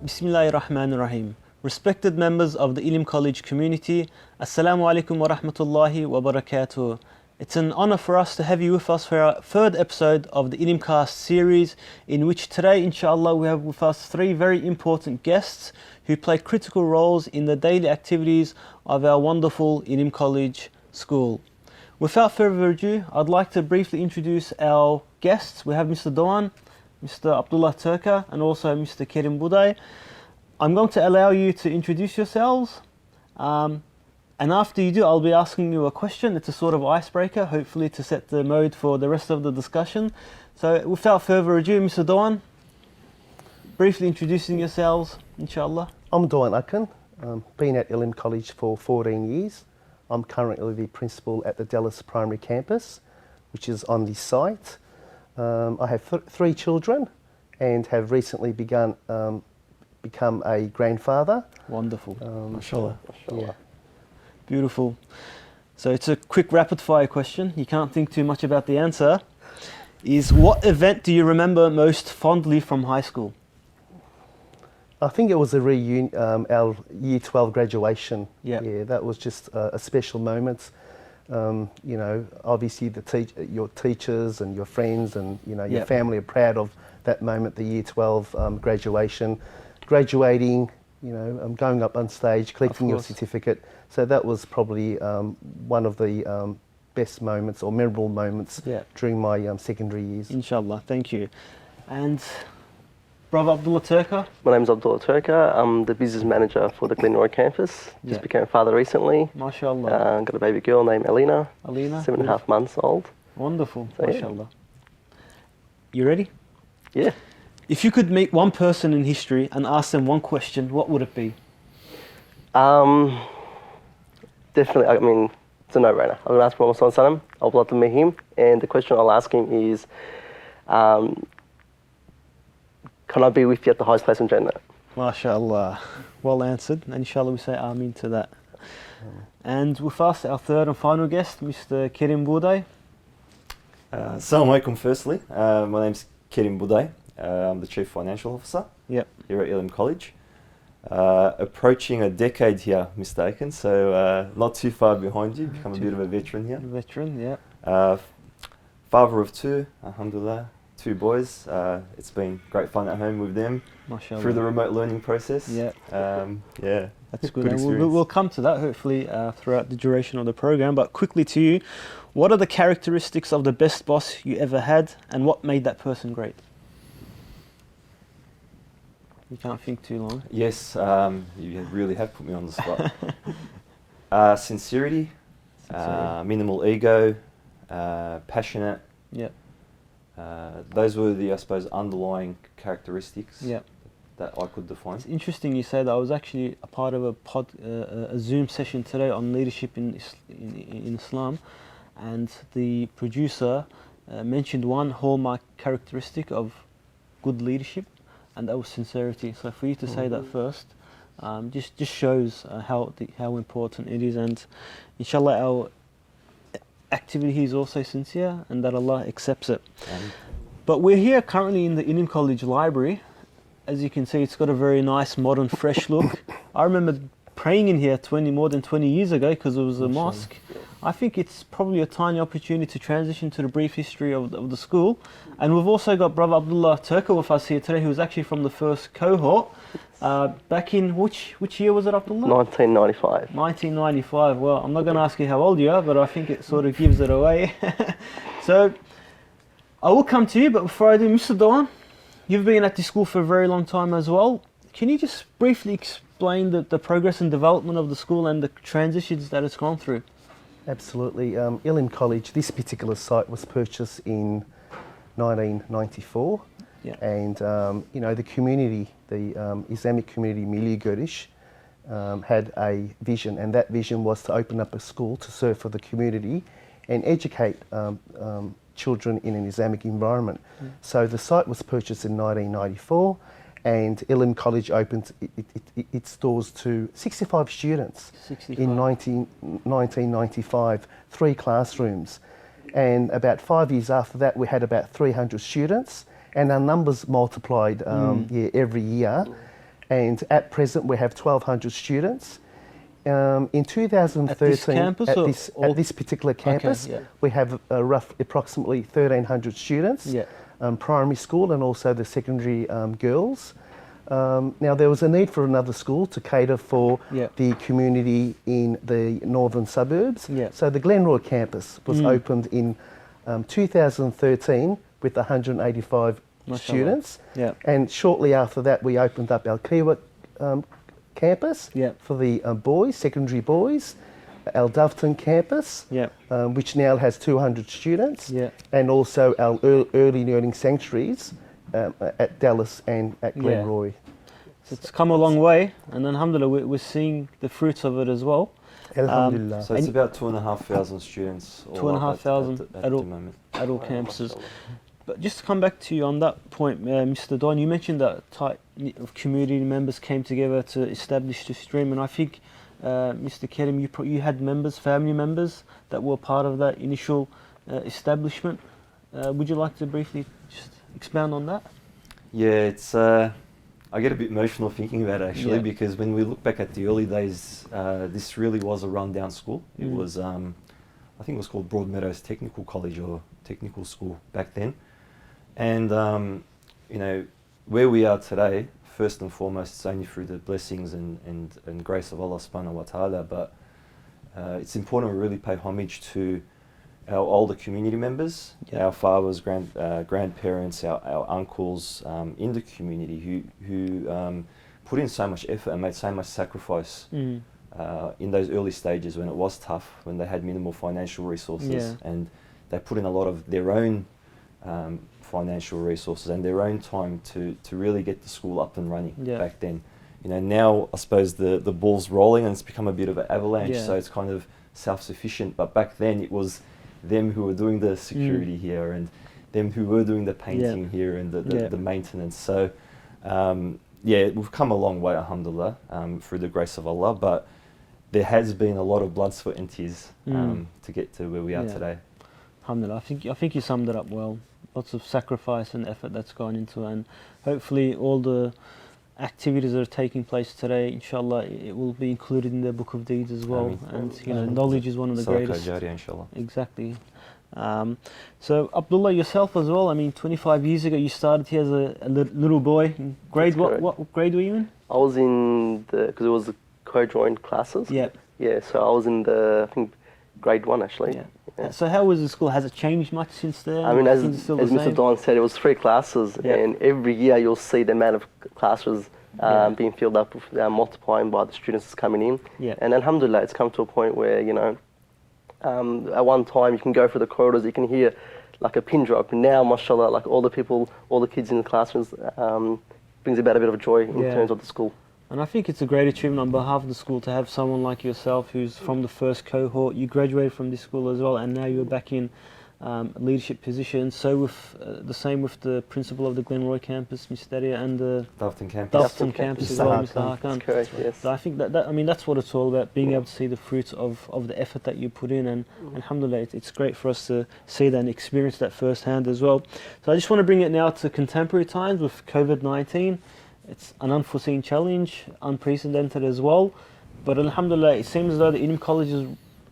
Bismillahirrahmanirrahim. Respected members of the Ilim College community, Assalamu alaikum wa rahmatullahi wa barakatuh. It's an honor for us to have you with us for our third episode of the Ilim Cast series, in which today, inshallah, we have with us three very important guests who play critical roles in the daily activities of our wonderful Ilim College school. Without further ado, I'd like to briefly introduce our guests. We have Mr. Dogan, Mr Abdullah Turker, and also Mr Kerim Buday. I'm going to allow you to introduce yourselves. And after you do, I'll be asking you a question. It's a sort of icebreaker, hopefully to set the mode for the rest of the discussion. So without further ado, Mr. Dogan, briefly introducing yourselves, inshallah. I'm Dogan Akin. Been at Ilim College for 14 years. I'm currently the principal at the Dallas Primary Campus, which is on the site. I have three children and have recently become a grandfather. Wonderful. Mashallah. Yeah. Beautiful. So it's a quick rapid fire question. You can't think too much about the answer. Is what event do you remember most fondly from high school? I think it was a reunion, our Year 12 graduation. Yeah. Yeah, that was just a special moment. You know, obviously your teachers and your friends and your family are proud of that moment, the Year 12 graduation, graduating. Going up on stage, collecting your certificate. So that was probably one of the best moments or memorable moments during my secondary years. Inshallah, thank you. And Brother Abdullah Turker? My name's Abdullah Turker. I'm the business manager for the Glenroy campus. Just became a father recently. MashaAllah. Got a baby girl named Alina. 7.5 months old. Wonderful, so, MashaAllah. You ready? Yeah. If you could meet one person in history and ask them one question, what would it be? Definitely, I mean, it's a no-brainer. I'm going to ask Muhammad Sallam. I'd love to meet him. And the question I'll ask him is, can I be with you at the highest place in Jannah? MashaAllah. Well answered. And inshallah we say Ameen to that. And with us, our third and final guest, Mr Kerim Buday. Assalamu alaikum firstly. My name's Kerim Buday. I'm the Chief Financial Officer here at Ilim College. Approaching a decade here, Mr Akin, so not too far behind you, become a bit of a veteran here. Veteran, yeah. Father of two, alhamdulillah, 2 boys. It's been great fun at home with them through the remote learning process. Yeah. That's good. And we'll come to that hopefully throughout the duration of the program, but quickly to you, what are the characteristics of the best boss you ever had and what made that person great? You can't think too long. Yes, you really have put me on the spot. Sincerity, minimal ego, passionate. Yeah. Those were the, I suppose, underlying characteristics that I could define. It's interesting you say that. I was actually a part of a Zoom session today on leadership in Islam, and the producer mentioned one hallmark characteristic of good leadership, and that was sincerity. So for you to say that first, just shows how important it is, and inshallah our activity is also sincere, and that Allah accepts it. But we're here currently in the Ilim College library. As you can see, it's got a very nice, modern, fresh look. I remember praying in here more than 20 years ago because it was a mosque. I think it's probably a tiny opportunity to transition to the brief history of the school. And we've also got Brother Abdullah Turker with us here today, who was actually from the first cohort. Back in, which year was it, Abdullah? 1995. 1995. Well, I'm not going to ask you how old you are, but I think it sort of gives it away. So, I will come to you, but before I do, Mr Dogan, you've been at the school for a very long time as well. Can you just briefly explain the progress and development of the school and the transitions that it's gone through? Absolutely. Ilim College, this particular site was purchased in 1994. Yeah. And, the community, the Islamic community, Milli Gurish, had a vision, and that vision was to open up a school to serve for the community and educate children in an Islamic environment. So the site was purchased in 1994, and Ilim College opened its doors to 65 students in 1995, 3 classrooms. And about 5 years after that, we had about 300 students, and our numbers multiplied every year. and at present we have 1,200 students. In 2013, at this particular campus, we have approximately 1,300 students, primary school and also the secondary girls. Now there was a need for another school to cater for the community in the northern suburbs. So the Glenroy campus was opened in 2013 with 185 students, and shortly after that we opened up our Kiwa campus for the boys, secondary boys, our Doveton campus, which now has 200 students, and also our early learning sanctuaries at Dallas and at Glenroy. So it's come a long way, and alhamdulillah we're seeing the fruits of it as well. Alhamdulillah. So it's about 2,500 students. 2,500 at all campuses. But just to come back to you on that point, Mr. Don, you mentioned that tight knit of community members came together to establish the stream, and I think, Mr. Kerim, you had members, family members, that were part of that initial establishment. Would you like to briefly just expound on that? Yeah, it's. I get a bit emotional thinking about it actually, because when we look back at the early days, this really was a rundown school. It was, I think it was called Broadmeadows Technical College or Technical School back then. And, you know, where we are today, first and foremost, it's only through the blessings and grace of Allah subhanahu wa ta'ala, but it's important we really pay homage to our older community members, our fathers, grandparents, our uncles in the community who put in so much effort and made so much sacrifice in those early stages when it was tough, when they had minimal financial resources, and they put in a lot of their own financial resources and their own time to really get the school up and running back then. You know, now I suppose the ball's rolling and it's become a bit of an avalanche, so it's kind of self-sufficient, but back then it was them who were doing the security here and them who were doing the painting here and the maintenance. So we've come a long way, alhamdulillah, through the grace of Allah, but there has been a lot of blood, sweat and tears to get to where we are today. Alhamdulillah, I think you summed it up well. Lots of sacrifice and effort that's gone into it, and hopefully all the activities that are taking place today, inshallah, it will be included in the Book of Deeds as well. And you know, knowledge is one of the greatest. Jariyah, inshallah. Exactly. So Abdullah, yourself as well. I mean, 25 years ago you started here as a little boy. Grade what grade were you in? I was in because it was the co-joined classes. Yeah, so I was in I think grade 1 actually. So how was the school? Has it changed much since then? I mean, as Mr. Don said, it was 3 classes, and every year you'll see the amount of classes being filled up, multiplying by the students coming in. And alhamdulillah, it's come to a point where, you know, at one time you can go through the corridors, you can hear like a pin drop. Now, mashallah, like all the kids in the classrooms brings about a bit of joy in terms of the school. And I think it's a great achievement on behalf of the school to have someone like yourself who's from the first cohort. You graduated from this school as well, and now you're back in leadership position. So with the same with the principal of the Glenroy campus, Ms. Daria, and the Doveton campus as well, Mr. Hakan. Correct, yes. So I think that I mean that's what it's all about, being able to see the fruits of the effort that you put in, and alhamdulillah, it's great for us to see that and experience that firsthand as well. So I just want to bring it now to contemporary times with COVID-19. It's an unforeseen challenge, unprecedented as well, but alhamdulillah, it seems as though the Ilim College is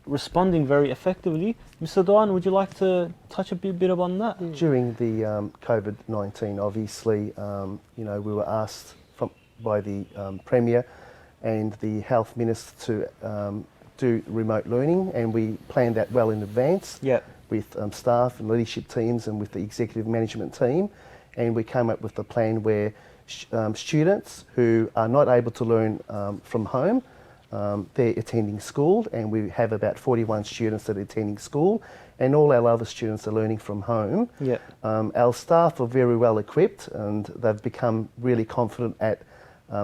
responding very effectively. Mr. Doan, would you like to touch a bit upon that? During the COVID-19, obviously, you know, we were asked by the Premier and the Health Minister to do remote learning, and we planned that well in advance with staff and leadership teams and with the executive management team, and we came up with a plan where students who are not able to learn from home, they're attending school, and we have about 41 students that are attending school, and all our other students are learning from home. Our staff are very well equipped, and they've become really confident at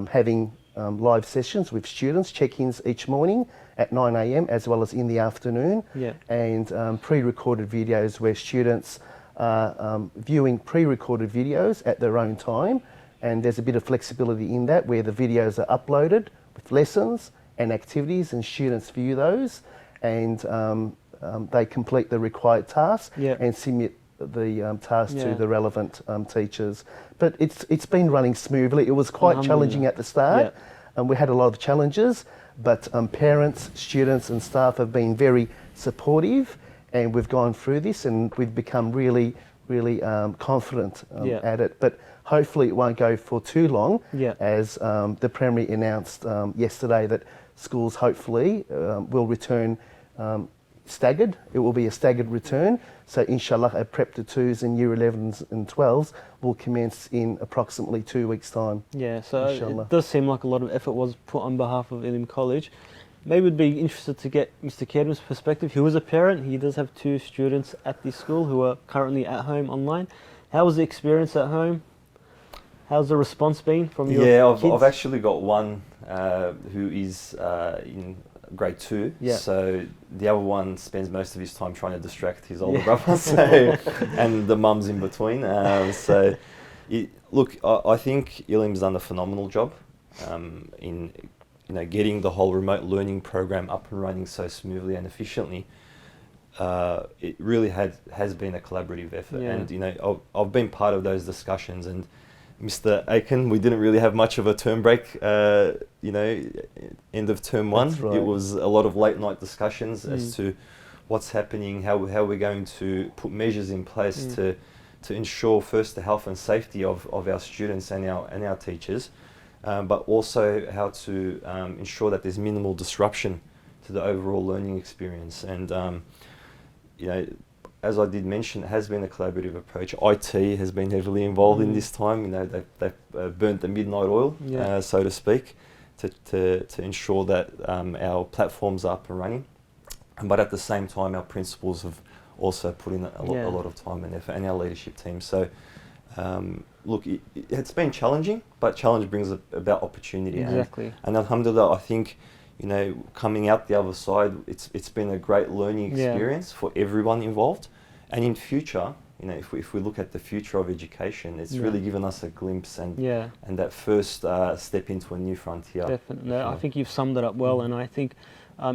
having live sessions with students, check-ins each morning at 9 a.m. as well as in the afternoon, and pre-recorded videos where students are viewing pre-recorded videos at their own time. And there's a bit of flexibility in that, where the videos are uploaded with lessons and activities, and students view those, and they complete the required tasks and the task Yeah. to the relevant teachers. But it's been running smoothly. It was quite challenging at the start, and we had a lot of challenges. But parents, students, and staff have been very supportive, and we've gone through this, and we've become really confident at it. But hopefully it won't go for too long, as the Premier announced yesterday that schools hopefully will return staggered. It will be a staggered return. So inshallah, our Prep to 2s and Year 11s and 12s will commence in approximately 2 weeks' time. Yeah, so inshallah. It does seem like a lot of effort was put on behalf of Ilim College. Maybe we'd be interested to get Mr Kerim's perspective. He was a parent. He does have 2 students at this school who are currently at home online. How was the experience at home? How's the response been from your kids? I've actually got one who is in grade 2. Yeah. So the other one spends most of his time trying to distract his older brother. So, and the mum's in between. Look, I think Ilim's done a phenomenal job in getting the whole remote learning program up and running so smoothly and efficiently. It really has been a collaborative effort, and I've been part of those discussions. And Mr Akin, we didn't really have much of a term break, end of term 1. That's right. It was a lot of late night discussions as to what's happening, how we're going to put measures in place to ensure first the health and safety of our students and our teachers, but also how to ensure that there's minimal disruption to the overall learning experience. And as I did mention, it has been a collaborative approach. IT has been heavily involved in this time. They've burnt the midnight oil, so to speak, to ensure that our platforms are up and running. But at the same time, our principals have also put in a lot of time and effort, and our leadership team. So, look, it's been challenging, but challenge brings about opportunity. Exactly. And alhamdulillah, I think, coming out the other side, it's been a great learning experience for everyone involved. And in future, if we look at the future of education, it's really given us a glimpse and that first step into a new frontier. Definitely. I think you've summed it up well, and I think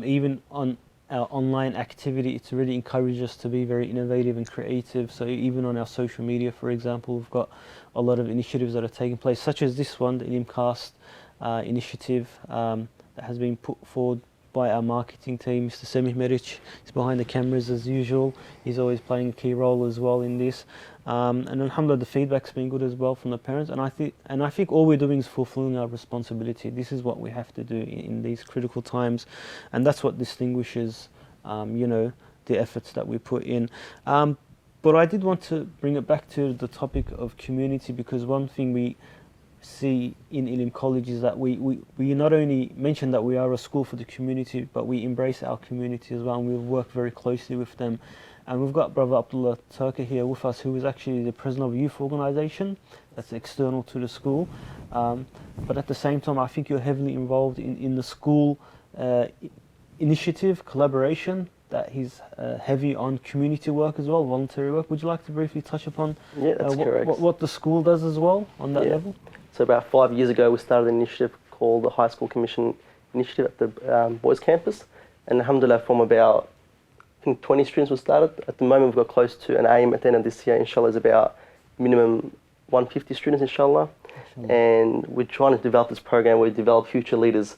even on our online activity, it's really encouraged us to be very innovative and creative. So even on our social media, for example, we've got a lot of initiatives that are taking place, such as this one, the Ilim Cast initiative. That has been put forward by our marketing team. Mr Semih Meric is behind the cameras as usual. He's always playing a key role as well in this. And alhamdulillah, the feedback's been good as well from the parents. And I think all we're doing is fulfilling our responsibility. This is what we have to do in these critical times, and that's what distinguishes, the efforts that we put in. But I did want to bring it back to the topic of community, because one thing we see in Ilim College is that we not only mention that we are a school for the community, but we embrace our community as well, and we work very closely with them. And we've got Brother Abdullah Turker here with us, who is actually the president of a youth organisation that's external to the school. But at the same time, I think you're heavily involved in the school initiative, collaboration, that he's heavy on community work as well, voluntary work. Would you like to briefly touch upon what the school does as well on that level? So about 5 years ago, we started an initiative called the High School Commission Initiative at the boys' campus. And alhamdulillah, from about, I think 20 students we started. At the moment, we've got close to an aim at the end of this year, inshallah, is about minimum 150 students, inshallah. And we're trying to develop this program where we develop future leaders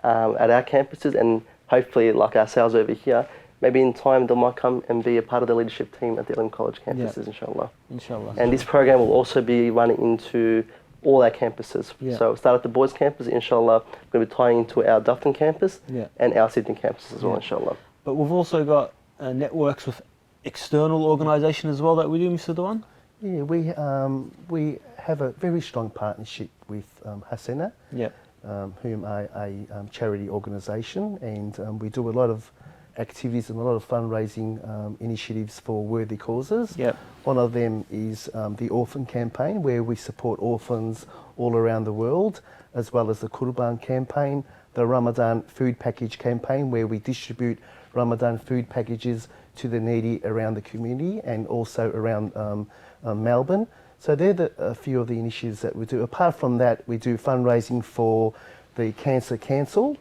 at our campuses, and hopefully, like ourselves over here, maybe in time they might come and be a part of the leadership team at the Ilim College campuses, inshallah. Inshallah. And this program will also be running into all our campuses. So we'll start at the boys' campus, inshallah. We're going to be tying into our Dufton campus and our Sydney campus as well, inshallah. But we've also got networks with external organisations as well that we do, Mr. Dewan? Yeah, we have a very strong partnership with Hasena, whom are a charity organisation, and we do a lot of activities and a lot of fundraising initiatives for worthy causes. One of them is the Orphan Campaign, where we support orphans all around the world, as well as the Qurban Campaign, the Ramadan Food Package Campaign, where we distribute Ramadan food packages to the needy around the community and also around Melbourne. So they're a few of the initiatives that we do. Apart from that, we do fundraising for the Cancer Council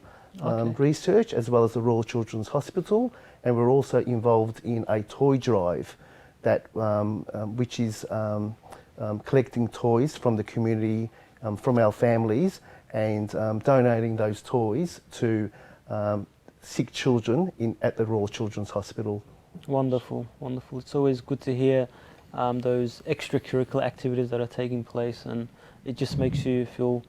research, as well as the Royal Children's Hospital, and we're also involved in a toy drive that which is collecting toys from the community, from our families, and donating those toys to sick children at the Royal Children's Hospital. Wonderful, wonderful. It's always good to hear those extracurricular activities that are taking place, and it just makes you feel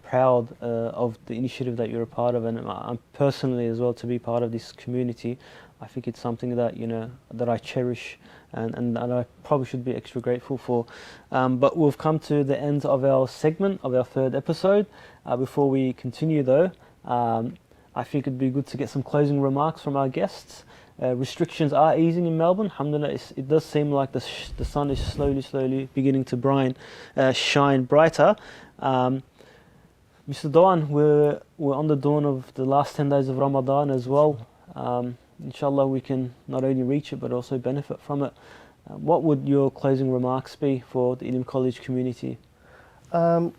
proud of the initiative that you're a part of, and I'm personally as well to be part of this community. I think it's something that, you know, that I cherish and that I probably should be extra grateful for. But we've come to the end of our segment, of our third episode. Before we continue though, I think it'd be good to get some closing remarks from our guests. Restrictions are easing in Melbourne. Alhamdulillah, it does seem like the sun is slowly beginning to shine brighter. Mr. Dogan, we're on the dawn of the last 10 days of Ramadan as well. Inshallah, we can not only reach it but also benefit from it. What would your closing remarks be for the Ilim College community?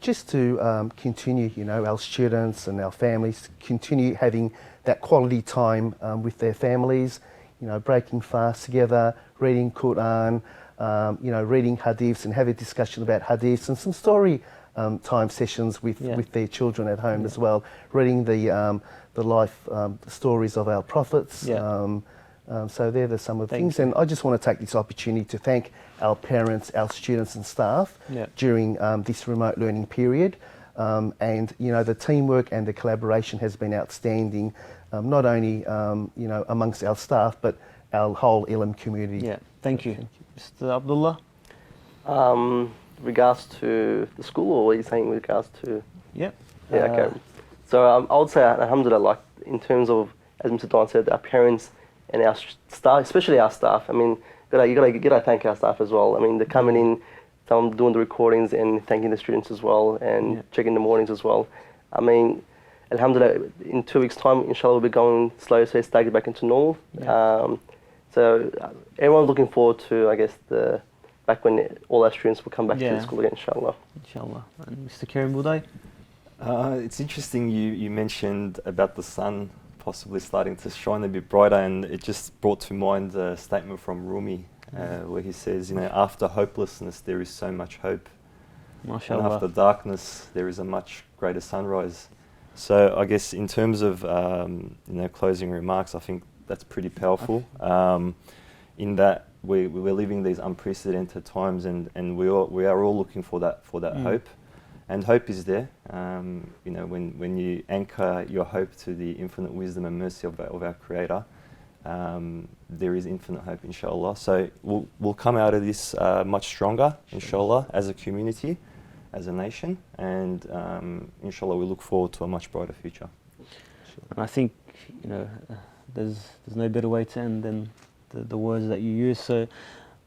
Just to continue, you know, our students and our families continue having that quality time with their families, you know, breaking fast together, reading Quran, you know, reading hadiths and have a discussion about hadiths and some story time sessions with their children at home as well, reading the life stories of our prophets. So they're some of the things. And I just want to take this opportunity to thank our parents, our students and staff during this remote learning period. And, you know, the teamwork and the collaboration has been outstanding, not only, you know, amongst our staff, but our whole Ilim community. Yeah, thank you. Mr. Abdullah? Regards to the school, or what are you saying with regards to? Yeah. Yeah, okay. So I would say, alhamdulillah, like in terms of, as Mr. Dogan said, our parents and our staff, especially our staff. I mean, you gotta thank our staff as well. I mean, they're coming in, some doing the recordings and thanking the students as well, and checking the mornings as well. I mean, alhamdulillah, in 2 weeks' time, inshallah, we'll be going slow, so staggered back into normal. So everyone's looking forward to, I guess, back when all our students will come back to the school again, inshallah. Inshallah. And Mr. Kerim Buday? It's interesting you mentioned about the sun possibly starting to shine a bit brighter, and it just brought to mind a statement from Rumi where he says, you know, after hopelessness there is so much hope, MashaAllah. and after darkness there is a much greater sunrise. So I guess in terms of you know, closing remarks, I think that's pretty powerful. In that we're living these unprecedented times, and we are all looking for that hope. And hope is there. You know, when you anchor your hope to the infinite wisdom and mercy of our Creator, there is infinite hope, inshallah. So we'll come out of this much stronger, inshallah, as a community, as a nation, and inshallah we look forward to a much brighter future. And I think, you know, there's no better way to end than the words that you use. So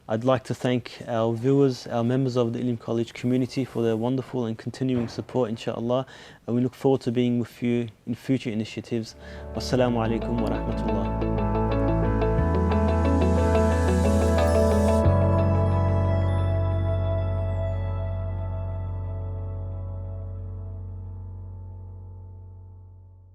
I'd like to thank our viewers, our members of the Ilim College community for their wonderful and continuing support, inshallah. And we look forward to being with you in future initiatives. Wassalamu alaikum wa rahmatullah.